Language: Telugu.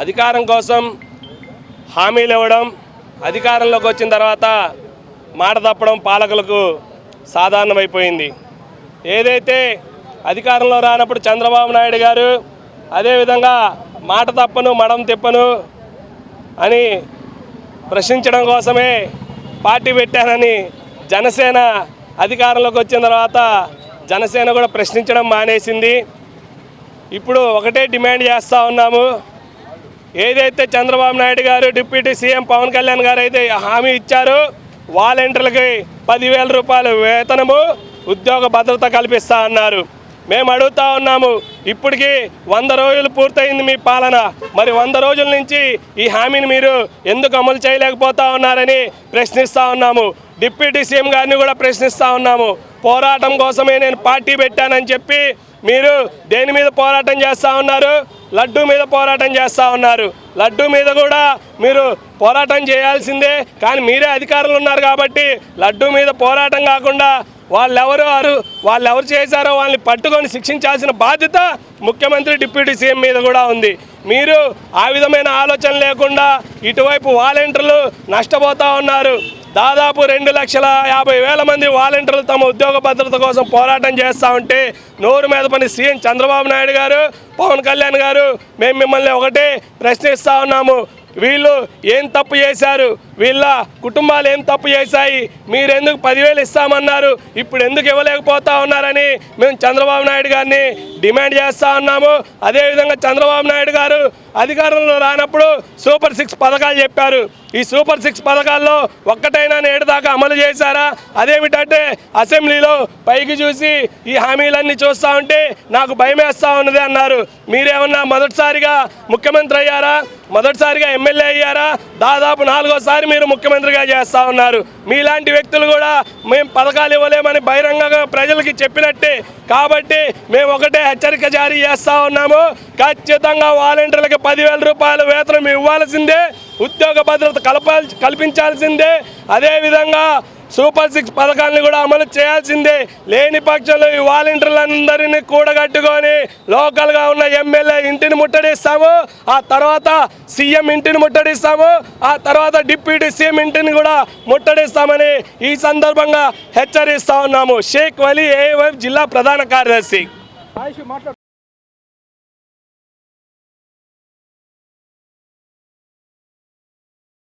అధికారం కోసం హామీలు ఇవ్వడం, అధికారంలోకి వచ్చిన తర్వాత మాట తప్పడం పాలకులకు సాధారణమైపోయింది. ఏదైతే అధికారంలో రానప్పుడు చంద్రబాబు నాయుడు గారు అదేవిధంగా మాట తప్పను మడం తిప్పను అని ప్రశ్నించడం కోసమే పార్టీ పెట్టానని జనసేన అధికారంలోకి వచ్చిన తర్వాత జనసేన కూడా ప్రశ్నించడం మానేసింది. ఇప్పుడు ఒకటే డిమాండ్ చేస్తూ ఉన్నాము. ఏదైతే చంద్రబాబు నాయుడు గారు డిప్యూటీ సీఎం పవన్ కళ్యాణ్ గారు అయితే హామీ ఇచ్చారు, వాలంటీర్లకి 10,000 రూపాయలు వేతనము, ఉద్యోగ భద్రత కల్పిస్తా అన్నారు. మేము అడుగుతా ఉన్నాము, ఇప్పటికీ 100 రోజులు పూర్తయింది మీ పాలన, మరి 100 రోజుల నుంచి ఈ హామీని మీరు ఎందుకు అమలు చేయలేకపోతా ఉన్నారని ప్రశ్నిస్తూ ఉన్నాము. డిప్యూటీ సీఎం గారిని కూడా ప్రశ్నిస్తూ ఉన్నాము. పోరాటం కోసమే నేను పార్టీ పెట్టానని చెప్పి మీరు దేని మీద పోరాటం చేస్తూ ఉన్నారు? లడ్డూ మీద పోరాటం చేస్తూ ఉన్నారు. లడ్డూ మీద కూడా మీరు పోరాటం చేయాల్సిందే, కానీ మీరే అధికారులు ఉన్నారు కాబట్టి లడ్డూ మీద పోరాటం కాకుండా వాళ్ళెవరు చేశారో వాళ్ళని పట్టుకొని శిక్షించాల్సిన బాధ్యత ముఖ్యమంత్రి డిప్యూటీ సీఎం మీద కూడా ఉంది. మీరు ఆ విధమైన ఆలోచన లేకుండా ఇటువైపు వాలంటీర్లు నష్టపోతూ ఉన్నారు. దాదాపు 2,50,000 మంది వాలంటీర్లు తమ ఉద్యోగ భద్రత కోసం పోరాటం చేస్తూ ఉంటే నోరు మీద పని సీఎం చంద్రబాబు నాయుడు గారు, పవన్ కళ్యాణ్ గారు మేము మిమ్మల్ని ఒకటే ప్రశ్నిస్తూ ఉన్నాము. వీళ్ళు ఏం తప్పు చేశారు? వీళ్ళ కుటుంబాలు ఏం తప్పు చేశాయి? మీరెందుకు 10,000 ఇస్తామన్నారు, ఇప్పుడు ఎందుకు ఇవ్వలేకపోతా ఉన్నారని మేము చంద్రబాబు నాయుడు గారిని డిమాండ్ చేస్తూ ఉన్నాము. అదేవిధంగా చంద్రబాబు నాయుడు గారు అధికారంలో రానప్పుడు సూపర్ 6 పథకాలు చెప్పారు. ఈ సూపర్ 6 పథకాల్లో ఒక్కటైనా నేడు దాకా అమలు చేశారా? అదేమిటంటే అసెంబ్లీలో పైకి చూసి ఈ హామీలన్నీ చూస్తూ ఉంటే నాకు భయమేస్తూ ఉన్నది అన్నారు. మీరేమన్నా మొదటిసారిగా ముఖ్యమంత్రి అయ్యారా? మొదటిసారిగా ఎమ్మెల్యే అయ్యారా? దాదాపు 4వ సారి మీరు ముఖ్యమంత్రిగా చేస్తూ ఉన్నారు. మీలాంటి వ్యక్తులు కూడా మేము పథకాలు ఇవ్వలేమని బహిరంగంగా ప్రజలకి చెప్పినట్టే. కాబట్టి మేము ఒకటే హెచ్చరిక జారీ చేస్తూ ఉన్నాము. ఖచ్చితంగా వాలంటీర్లకి 10,000 రూపాయల వేతనం ఇవ్వాల్సిందే, ఉద్యోగ భద్రత కల్పించాల్సిందే. అదేవిధంగా సూపర్ 6 పథకాలను కూడా అమలు చేయాల్సిందే. లేని పక్షంలో ఈ వాలంటీర్లందరినీ కూడగట్టుకొని లోకల్గా ఉన్న ఎమ్మెల్యే ఇంటిని ముట్టడిస్తాము, ఆ తర్వాత సీఎం ఇంటిని ముట్టడిస్తాము, ఆ తర్వాత డిప్యూటీ సీఎం ఇంటిని కూడా ముట్టడిస్తామని ఈ సందర్భంగా హెచ్చరిస్తా ఉన్నాము. షేక్ వలీ ఏవైఫ్ జిల్లా ప్రధాన కార్యదర్శి.